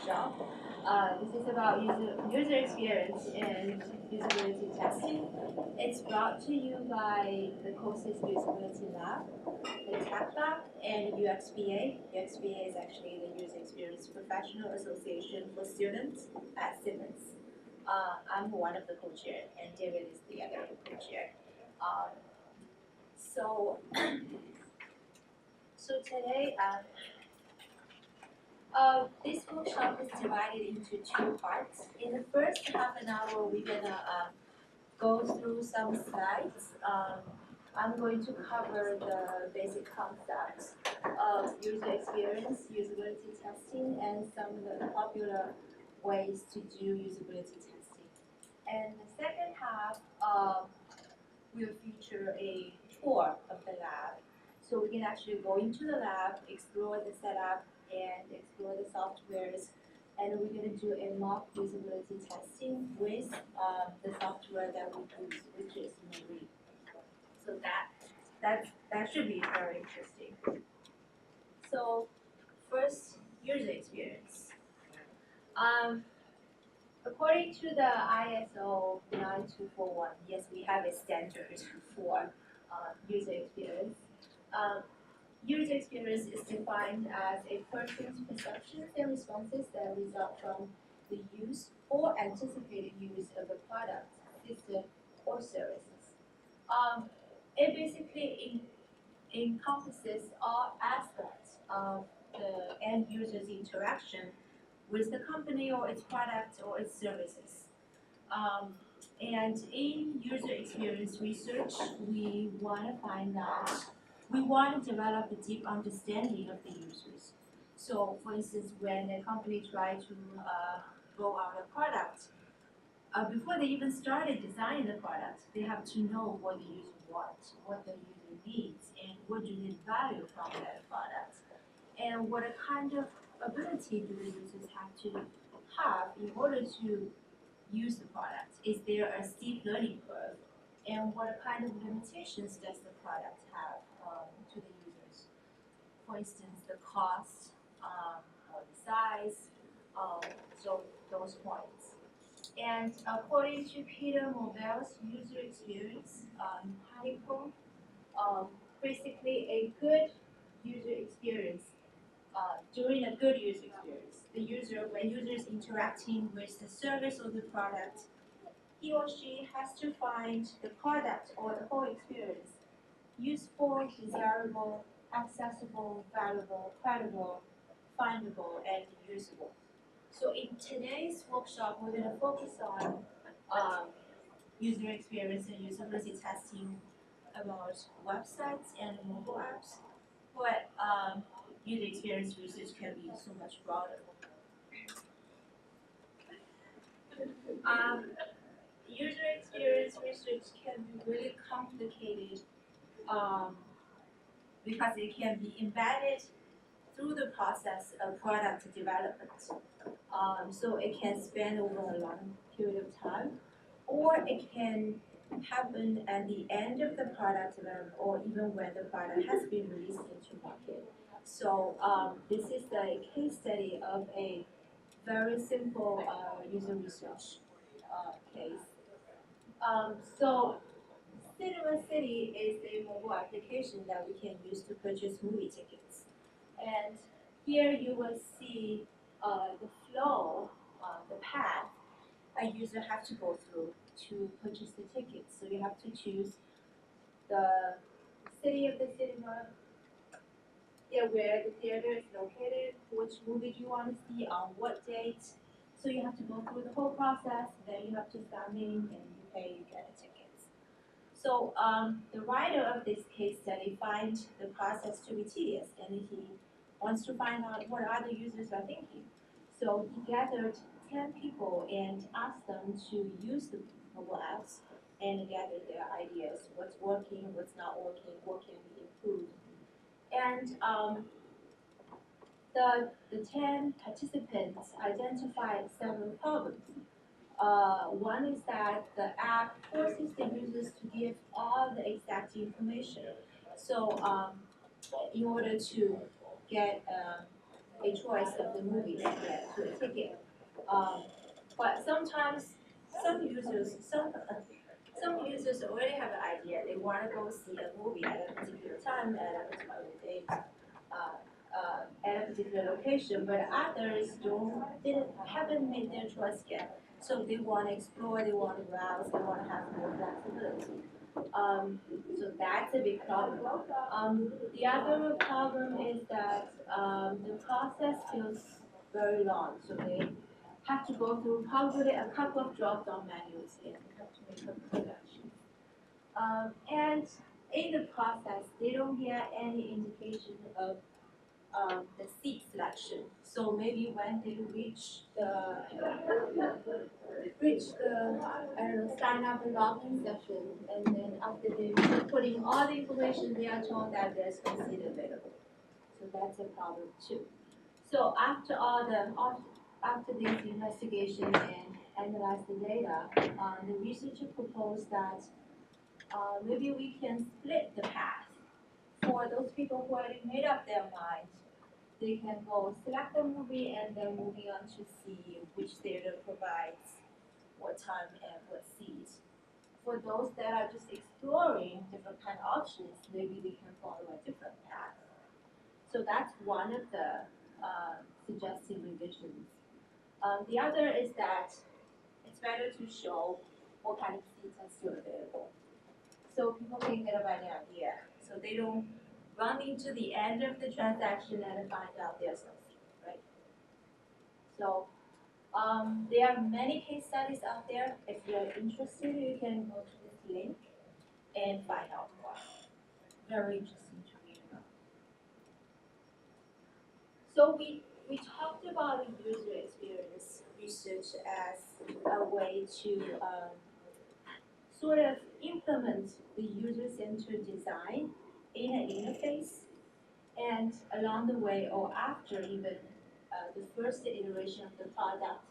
workshop. This is about user experience and usability testing. It's brought to you by the COCIS Usability Lab, the Tech Lab, and UXBA. UXBA is actually the User Experience Professional Association for students at Simmons. I'm one of the co-chair, and David is the other co-chair. So today, this workshop is divided into two parts. In the first half an hour, we're gonna go through some slides. I'm going to cover the basic concepts of user experience, usability testing, and some of the popular ways to do usability testing. And the second half will feature a tour of the lab. So we can actually go into the lab, explore the setup, and explore the softwares. And we're going to do a mock usability testing with the software that we use, which is Morae. So that should be very interesting. So first, user experience. According to the ISO 9241, yes, we have a standard for user experience. User experience is defined as a person's perceptions and responses that result from the use or anticipated use of a product, system, or services. It basically encompasses all aspects of the end user's interaction with the company or its product or its services. And in user experience research, we want to find out, we want to develop a deep understanding of the users. So for instance, when a company tries to roll out a product, before they even started designing the product, they have to know what the user wants, what the user needs, and what do they value from that product. And what kind of ability do the users have to have in order to use the product? Is there a steep learning curve? And what kind of limitations does the product have to the users? For instance, the cost or the size, so those points. And according to Peter Movel's user experience article, basically a good user experience, during a good user experience, the user, when user is interacting with the service or the product, he or she has to find the product or the whole experience useful, desirable, accessible, valuable, credible, findable, and usable. So in today's workshop, we're going to focus on user experience and usability testing about websites and mobile apps. But user experience research can be so much broader. User experience research can be really complicated because it can be embedded through the process of product development. So it can span over a long period of time, or it can happen at the end of the product development, or even when the product has been released into market. So this is the case study of a very simple user research case. So Cinema City is a mobile application that we can use to purchase movie tickets. And here you will see the flow, the path a user has to go through to purchase the tickets. So you have to choose the city of the cinema, where the theater is located, which movie do you want to see, on what date. So you have to go through the whole process, then you have to sign in and you pay, you get the tickets. So the writer of this case study finds the process to be tedious, and he wants to find out what other users are thinking. So he gathered 10 people and asked them to use the mobile apps and gather their ideas, what's working, what's not working, what can be improved. And the 10 participants identified several problems. One is that the app forces the users to give all the exact information. So in order to get a choice of the movie to get to a ticket. But sometimes some users already have an idea. They want to go see a movie at a particular time, at a particular date, at a particular location, but others haven't made their choice yet. So they want to explore, they want to browse, they want to have more flexibility. So that's a big problem. The other problem is that the process feels very long. So they have to go through probably a couple of drop-down menus and have to make a production. And in the process, they don't get any indication of the seat selection. So maybe when they reach the I don't know, sign up and login session, and then after they put in all the information, they are told that there's no seat available. So that's a problem too. So after this investigation and analyze the data, the researcher proposed that maybe we can split the path for those people who already made up their mind. They can go select the movie and then moving on to see which theater provides what time and what seat. For those that are just exploring different kind of options, maybe they can follow a different path. So that's one of the suggested revisions. The other is that it's better to show what kind of seats are still available, so people can get a better idea, so they don't run into the end of the transaction and find out there's no seat, right? So there are many case studies out there. If you're interested, you can go to this link and find out more. Very interesting to read about. So we talked about user experience research as a way to sort of implement the user-centered design in an interface, and along the way or after even the first iteration of the product,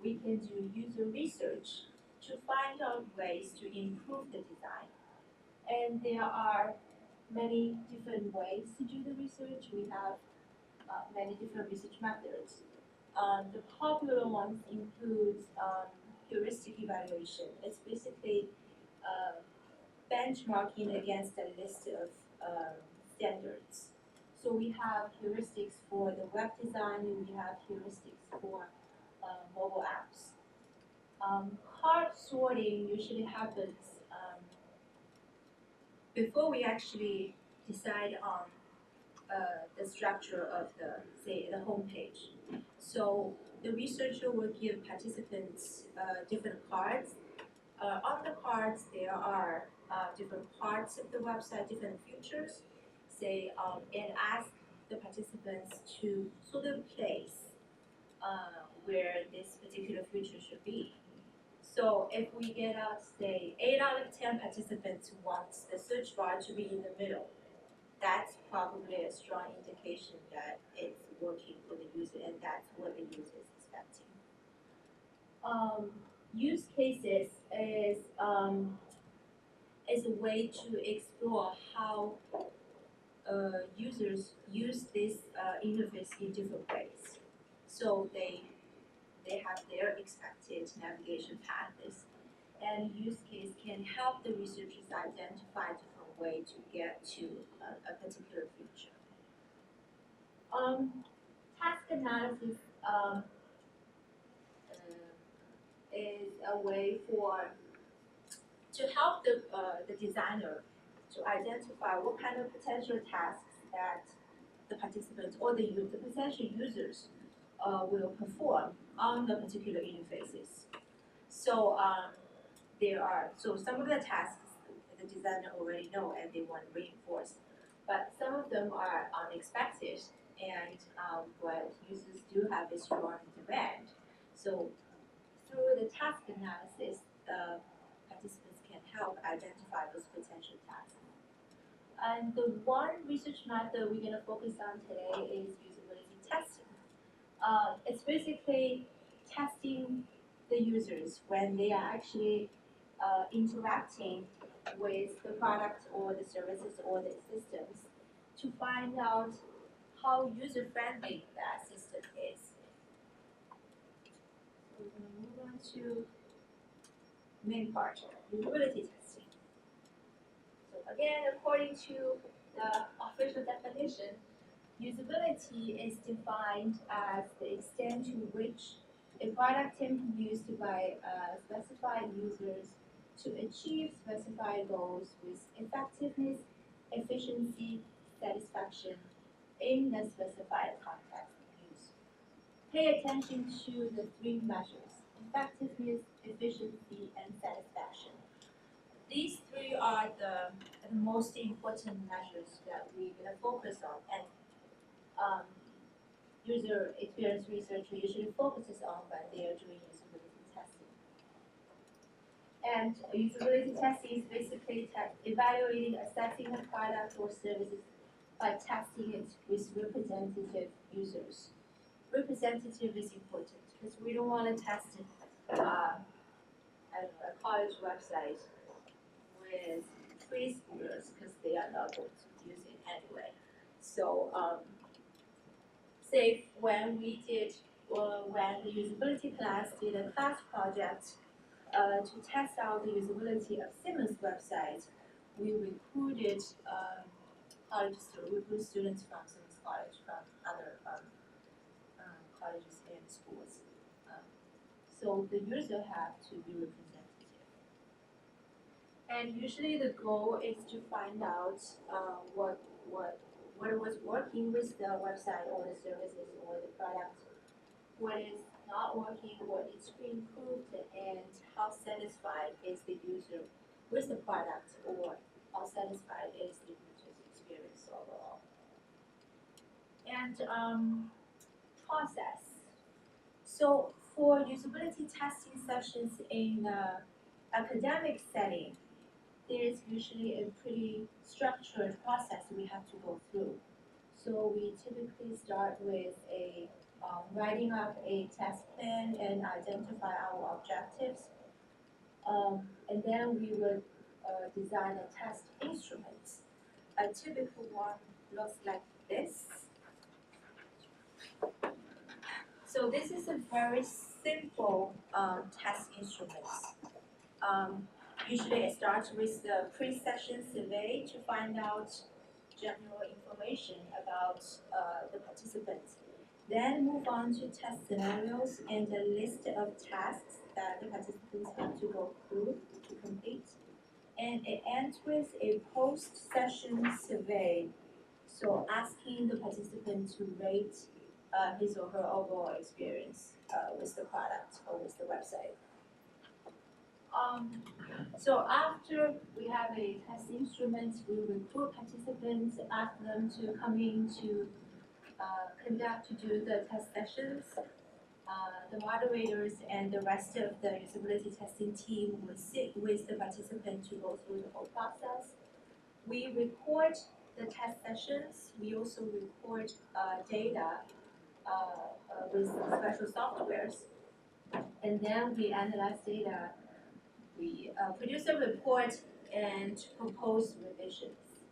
we can do user research to find out ways to improve the design. And there are many different ways to do the research. We have many different research methods. The popular ones include heuristic evaluation. It's basically benchmarking against a list of standards. So we have heuristics for the web design, and we have heuristics for mobile apps. Card sorting usually happens before we actually decide on the structure of the home page. So the researcher will give participants different cards. On the cards, there are different parts of the website, different features, and ask the participants to sort of place where this particular feature should be. So if we get say 8 out of 10 participants wants the search bar to be in the middle, that's probably a strong indication that it's working for the user, and that's what the user is expecting. Use cases is a way to explore how users use this interface in different ways. So they have their expected navigation paths, and use case can help the researchers identify different way to get to a particular feature. Task analysis is a way to help the designer to identify what kind of potential tasks that the participants or the potential users will perform on the particular interfaces. So some of the tasks the designer already know and they want to reinforce, but some of them are unexpected, and what users do have is strong demand. So through the task analysis, the participants can help identify those potential tasks. And the one research method we're going to focus on today is usability testing. It's basically testing the users when they are actually interacting with the product or the services or the systems to find out how user-friendly that system is. So we're going to move on to main part, usability testing. So again, according to the official definition, usability is defined as the extent to which a product can be used by specified users to achieve specified goals with effectiveness, efficiency, satisfaction in the specified context of use. Pay attention to the three measures: effectiveness, efficiency, and satisfaction. These three are the most important measures that we're going to focus on, and user experience researcher usually focuses on when they are doing usability testing. And usability testing is basically evaluating, assessing a product or services by testing it with representative users. Representative is important because we don't want to test it, a college website with preschoolers because they are not going to use it anyway. So say when we did, when the usability class did a class project to test out the usability of Simmons website, we recruited students from Simmons College, from other colleges and schools. So the user have to be representative. And usually the goal is to find out what was working with the website or the services or the product, what is not working, what needs to be improved, and how satisfied is the user with the product, or how satisfied is the user's experience overall. And process. So for usability testing sessions in academic setting, there is usually a pretty structured process we have to go through. So we typically start with writing up a test plan and identify our objectives. And then we would design a test instrument. A typical one looks like this. So this is a very simple test instrument. Usually it starts with the pre-session survey to find out general information about the participants. Then move on to test scenarios and a list of tasks that the participants have to go through to complete. And it ends with a post-session survey, so asking the participant to rate his or her overall experience with the product or with the website. So after we have a test instrument, we recruit participants, ask them to come in to do the test sessions. The moderators and the rest of the usability testing team will sit with the participant to go through the whole process. We record the test sessions. We also record data with special softwares. And then we analyze data. We produce a report and propose revisions.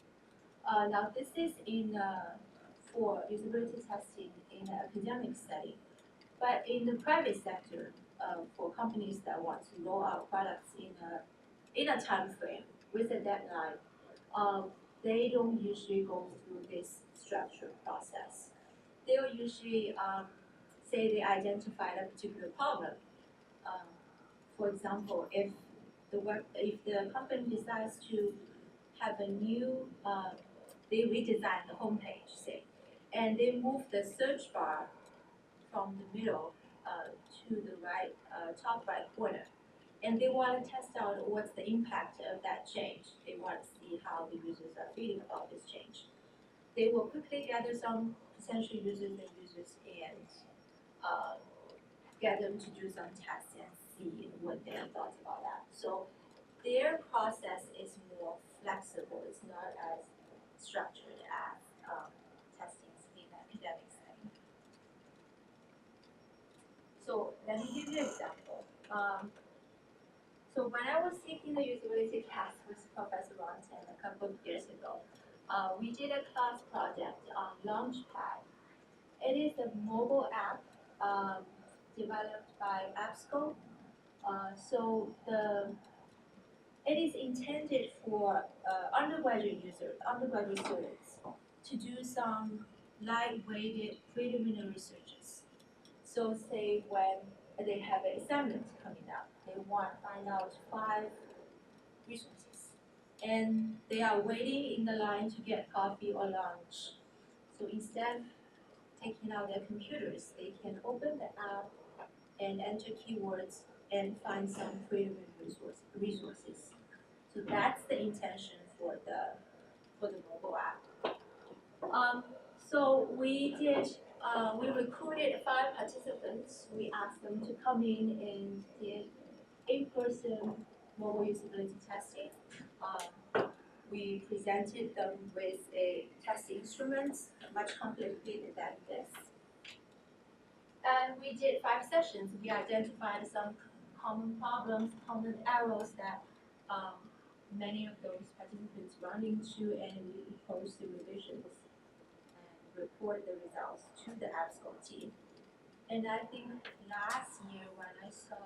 Now this is for usability testing in an academic setting. But in the private sector, for companies that want to roll out products in a time frame with a deadline, they don't usually go through this structured process. They'll usually say they identified a particular problem. For example, if the company decides to have a new, they redesign the homepage, say, and they move the search bar from the middle to the right, top right corner, and they want to test out what's the impact of that change. They want to see how the users are feeling about this change. They will quickly gather some potential users and get them to do some tests and see what their thoughts about that. So their process is more flexible. It's not as structured as testing in academic setting. So let me give you an example. So when I was taking the usability class with Professor Ronten a couple of years ago, We did a class project on Launchpad. It is a mobile app developed by AppSco. It is intended for undergraduate students to do some light-weighted preliminary researches. So say when they have an assignment coming up, they want to find out 5 resources. And they are waiting in the line to get coffee or lunch. So instead of taking out their computers, they can open the app and enter keywords and find some preliminary resources. So that's the intention for the mobile app. So we recruited 5 participants. We asked them to come in and did in-person mobile usability testing. We presented them with a test instrument, much complicated than this. And we did 5 sessions. We identified some common problems, common errors that many of those participants run into, and we proposed the revisions and report the results to the AppSco team. And I think last year when I saw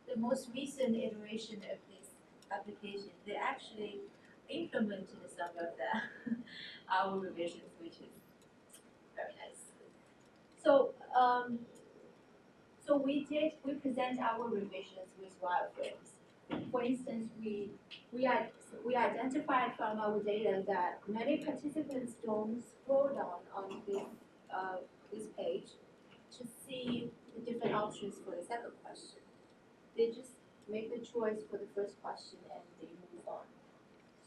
the most recent iteration of this application, they actually implemented some of our revisions, which is very nice. So we present our revisions with wireframes. For instance, we identified from our data that many participants don't scroll down on this page to see the different options for the second question. They just make the choice for the first question and they move on.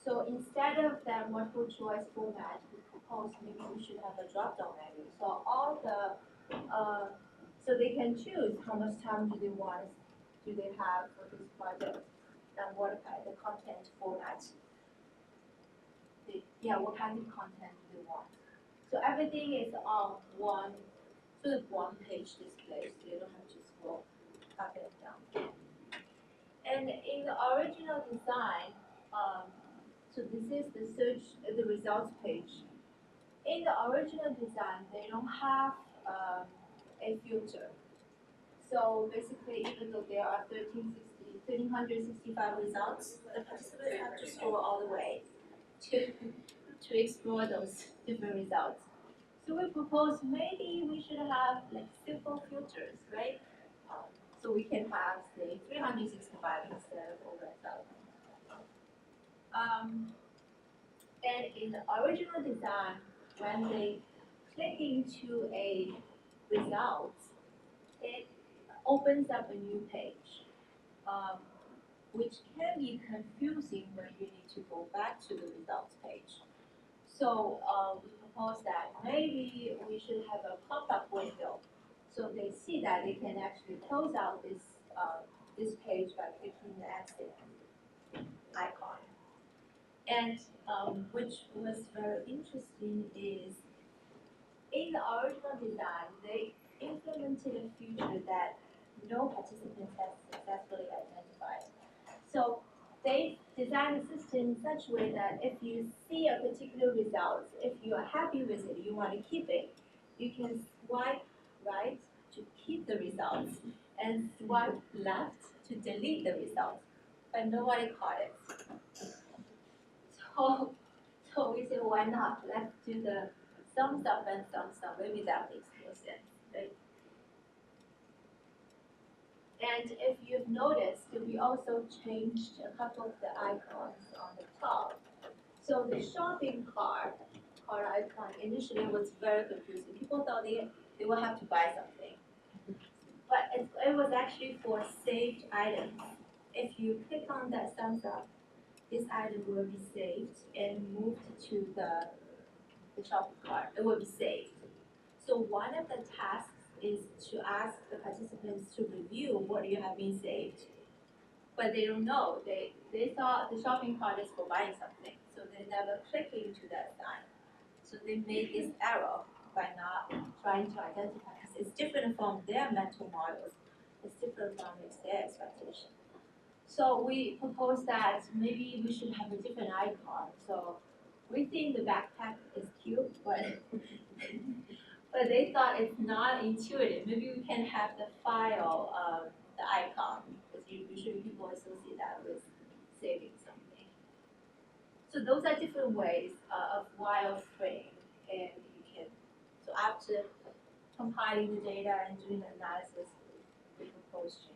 So instead of that multiple choice format, we proposed maybe we should have a drop-down menu. So so they can choose how much time do they have for this project, and what kind of content format. What kind of content do they want? So everything is on one page display, so you don't have to scroll up and down. And in the original design, so this is the results page. In the original design, they don't have a filter. So basically, even though there are 1,365 results, the participants have to scroll all the way to explore those different results. So we propose maybe we should have like simple filters, right? So we can have say 365 instead of over 1,000. And in the original design, when they click into a result, it opens up a new page, which can be confusing when you need to go back to the results page. So we propose that maybe we should have a pop-up window, so they see that they can actually close out this page by clicking the exit icon. And which was very interesting is in the original design, they implemented a feature that no participant has successfully identified. So they designed the system in such a way that if you see a particular result, if you are happy with it, you want to keep it, you can swipe right to keep the results and swipe left to delete the results. But nobody caught it. So we said, why not? Let's do the thumbs up and thumbs down. Maybe that makes more sense, right? And if you've noticed, we also changed a couple of the icons on the top. So the shopping cart icon initially was very confusing. People thought they will have to buy something. But it was actually for saved items. If you click on that thumbs up, this item will be saved and moved to the shopping cart. It will be saved. So one of the tasks is to ask the participants to review what you have been saved. But they don't know. They thought the shopping cart is for buying something, so they never click into that sign. So they made this error by not trying to identify, because it's different from their mental models. It's different from their expectation. So we proposed that maybe we should have a different icon. So we think the backpack is cute, but but they thought it's not intuitive. Maybe we can have the file, the icon, because usually people associate that with saving something. So those are different ways of wireframe, and you can. So after compiling the data and doing the analysis, we propose changes.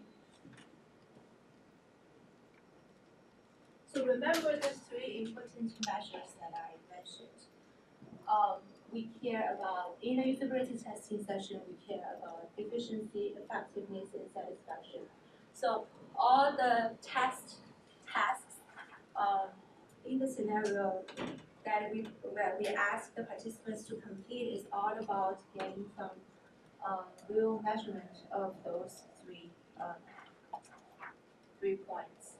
So remember the three important measures that I mentioned. We care about, in a usability testing session, we care about efficiency, effectiveness, and satisfaction. So all the tasks in the scenario that we ask the participants to complete is all about getting some real measurement of those three points.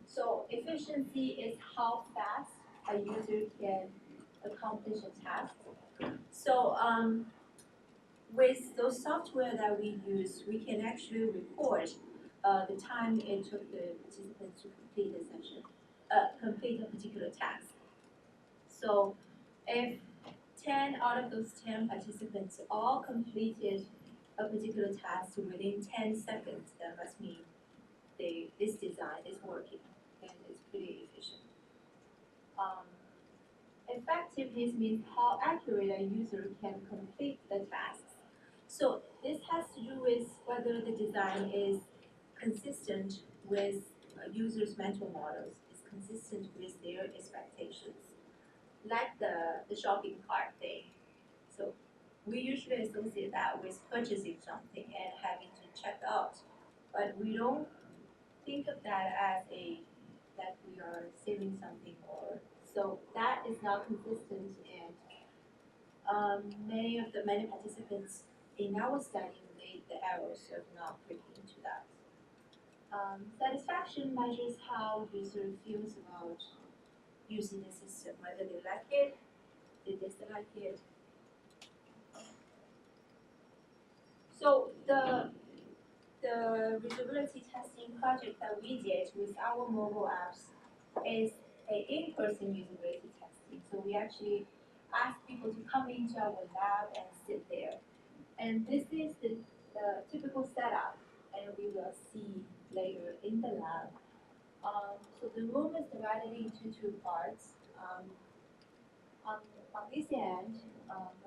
So efficiency is how fast a user can accomplish a task. So with those software that we use, we can actually record the time it took the participants to complete the session, complete a particular task. So if 10 out of those 10 participants all completed a particular task within 10 seconds, that must mean this design is working and it's pretty efficient. Effectiveness means how accurate a user can complete the tasks. So this has to do with whether the design is consistent with users' mental models, is consistent with their expectations. Like the shopping cart thing. So we usually associate that with purchasing something and having to check out. But we don't think of that as that we are saving something, or so that is not consistent, and many participants in our study made the errors of not looking into that. Satisfaction measures how user feels about using the system, whether they like it, they dislike it. So the usability testing project that we did with our mobile apps is an in-person usability testing. So we actually ask people to come into our lab and sit there. And this is the typical setup, and we will see later in the lab. So the room is divided into two parts. On, on this end,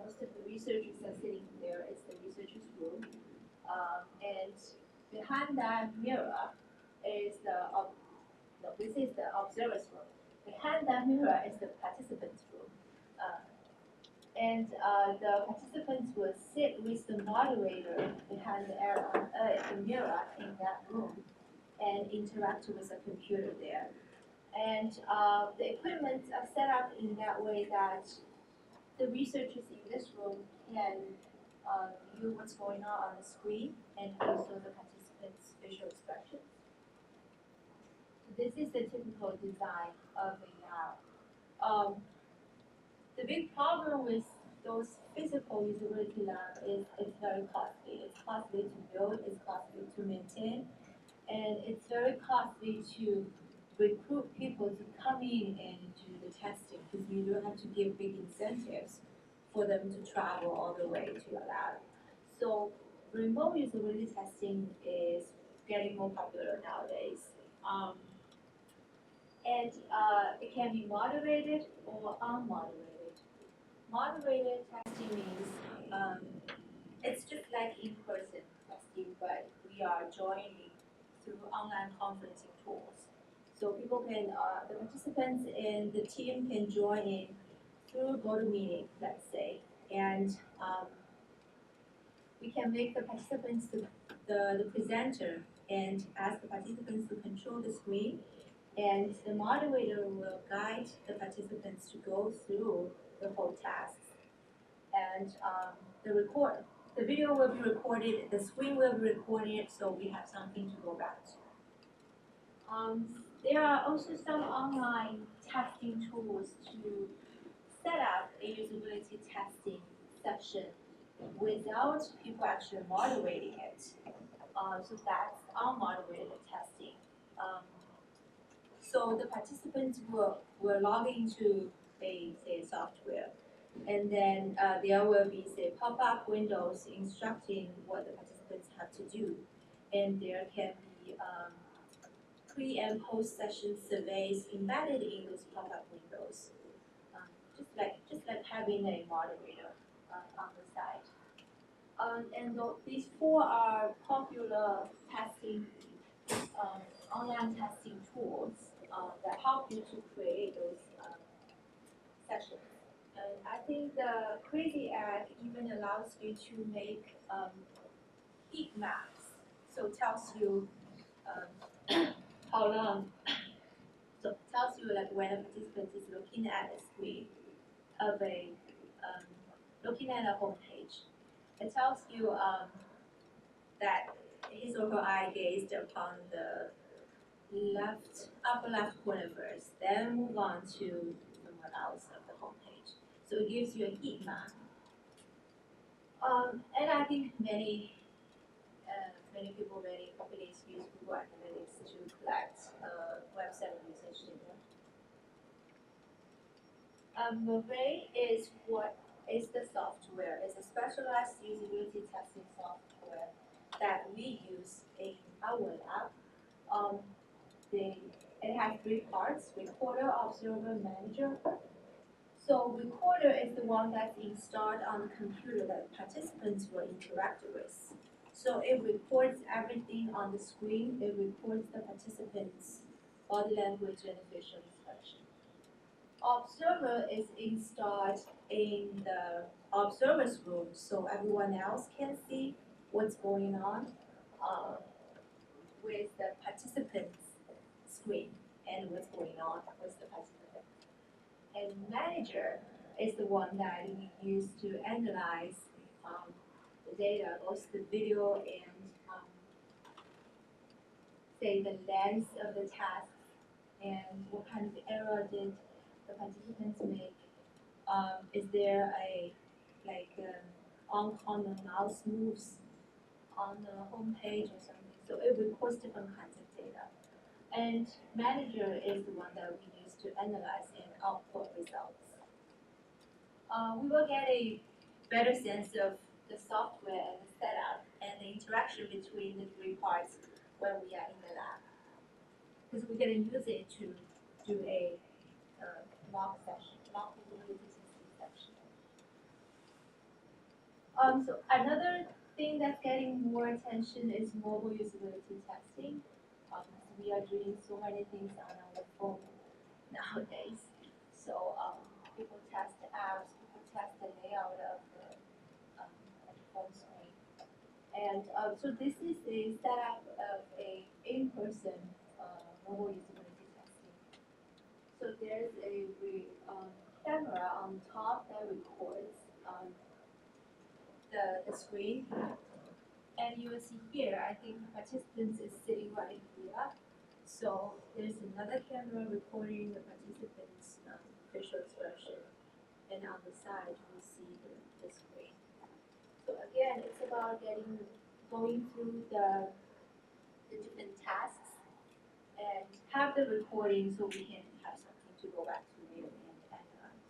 most of the researchers are sitting there. It's the researchers' room. And behind that mirror is this is the observer's room. Behind that mirror is the participants' room. And the participants will sit with the moderator behind the mirror in that room and interact with the computer there. And the equipment are set up in that way that the researchers in this room can view what's going on the screen and also the participants' facial expressions. So this is the typical design of a lab. The big problem with those physical usability labs is it's very costly. It's costly to build, it's costly to maintain, and it's very costly to recruit people to come in and do the testing, because you do have to give big incentives for them to travel all the way to your lab. So remote usability testing is getting more popular nowadays. And it can be moderated or unmoderated. Moderated testing means it's just like in-person testing, but we are joining through online conferencing tools. So people can, the participants and the team can join in through GoToMeeting, let's say, and we can make the participants the presenter and ask the participants to control the screen, and the moderator will guide the participants to go through the whole task. And the video will be recorded, the screen will be recorded, so we have something to go back to. There are also some online testing tools to set up a usability testing session without people actually moderating it. So that's unmoderated testing. So the participants will log into a say software, and then there will be say pop-up windows instructing what the participants have to do, and there can be pre and post session surveys embedded in those pop-up windows, just like having a moderator on the side. These four are popular testing online testing tools that help you to create those sessions. And I think the Crazy Egg even allows you to make heat maps. So it tells you how long. So it tells you like when a participant is looking at a screen of looking at a home page. It tells you that his or her eye gazed upon the upper left corner first, then move on to somewhere else of the home page. So it gives you a heat map. And I think many people, many companies use Google Analytics to collect website usage data. Morae is the software. It's a specialized usability testing software that we use in our lab. It has three parts: recorder, observer, manager. So recorder is the one that's installed on the computer that participants will interact with. So it records everything on the screen. It records the participants' body language and facial expression. Observer is installed in the observer's room, so everyone else can see what's going on with the participant's screen and what's going on with the participant. And manager is the one that we use to analyze the data, both the video and say the length of the task and what kind of error did the participants make. Is there a uncommon mouse moves on the home page or something? So it records different kinds of data. And manager is the one that we use to analyze and output results. We will get a better sense of the software and the setup and the interaction between the three parts when we are in the lab. Because we're going to use it to do a mock session, mock usability testing session. So another thing that's getting more attention is mobile usability testing. We are doing so many things on our phone nowadays. So people test the apps, people test the layout of the phone screen. And so this is a setup of a in-person mobile usability testing. So there's a camera on top that records the screen. And you will see here, I think the participants is sitting right here. So there's another camera recording the participants' facial expression. And on the side, we see the screen. So again, it's about going through the different tasks and have the recording so we can have something to go back to later and analyze.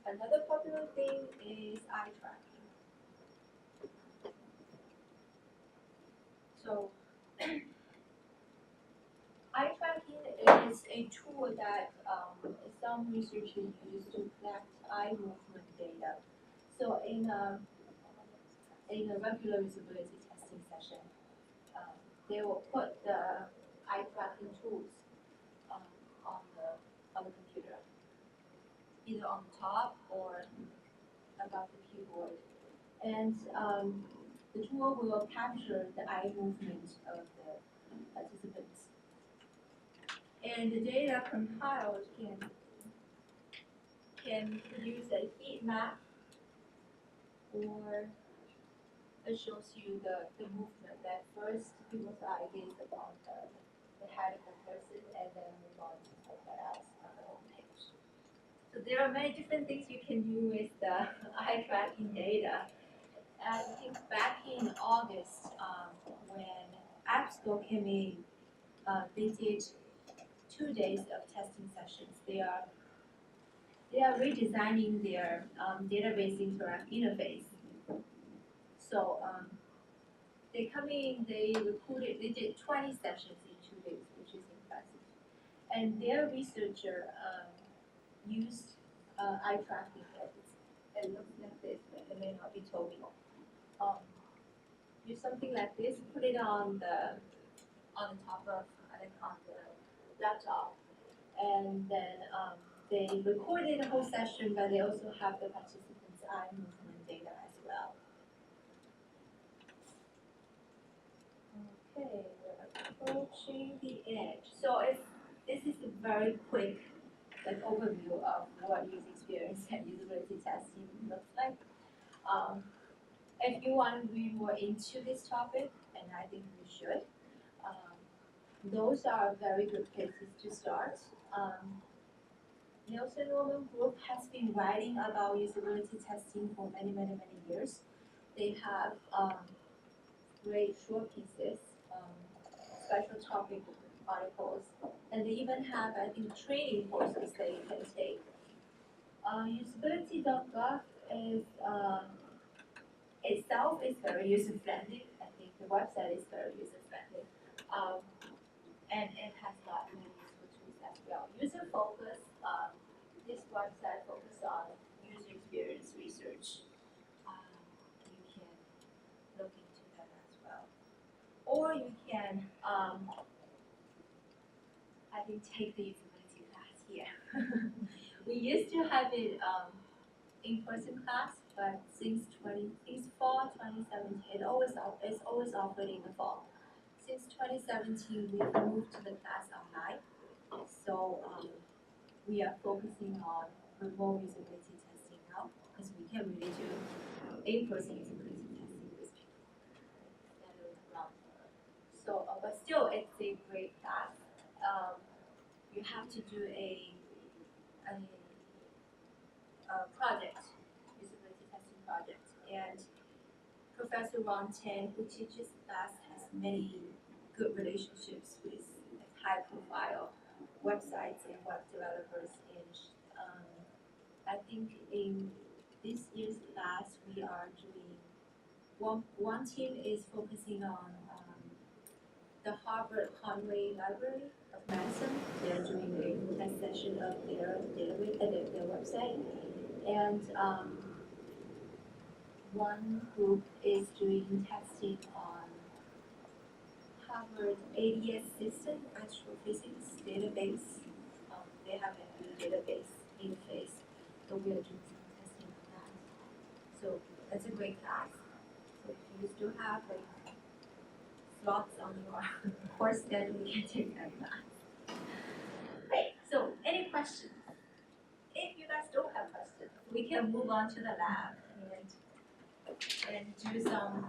Another popular thing is eye tracking. So eye tracking is a tool that some researchers use to collect eye movement data. So in a regular usability testing session, they will put the eye tracking tools on the computer, either on top or above the keyboard, and the tool will capture the eye movement of the participants. And the data compiled can produce a heat map, or it shows you the movement that first people's eye gaze upon the head of the person and then move on to somewhere else on the home page. So there are many different things you can do with the eye tracking data. I think back in August, when App Store came in, they did 2 days of testing sessions. They are redesigning their database interface. So they come in, they did 20 sessions in 2 days, which is impressive. And their researcher used eye tracking methods. It looks like this, but it may not be totally. Use something like this, put it on the top of the laptop, and then they recorded the whole session, but they also have the participants' eye movement data as well. Okay, we're approaching the edge. So this is a very quick overview of what user experience and usability testing looks like. If you want to read more into this topic, and I think we should, those are very good places to start. Nielsen Norman Group has been writing about usability testing for many years. They have great short pieces, special topic articles, and they even have, I think, training courses that you can take. Usability.gov is itself is very user-friendly. I think the website is very user-friendly. And it has got many useful tools as well. User-focused, this website focuses on user experience research. You can look into that as well. Or you can, I think, take the usability class here. We used to have it in-person class, but since fall 2017, it's always offered in the fall. Since 2017, we've moved to the class online. So we are focusing on remote usability testing now, because we can really do in-person usability testing with people. So, but still, it's a great class. You have to do a project, usability testing project, and Professor Ron Chen, who teaches the class, has many good relationships with high-profile websites and web developers. And I think in this year's class, we are doing one team is focusing on the Harvard Conway Library of Medicine. They're doing a test session of their database, their website, and one group is doing testing on Harvard ADS system, astrophysics database. They have a new database interface, so we are doing some testing on that. So that's a great class. So if you still have slots on your course schedule, you can take that class. Great. So any questions? If you guys don't have questions, we can move on to the lab and do some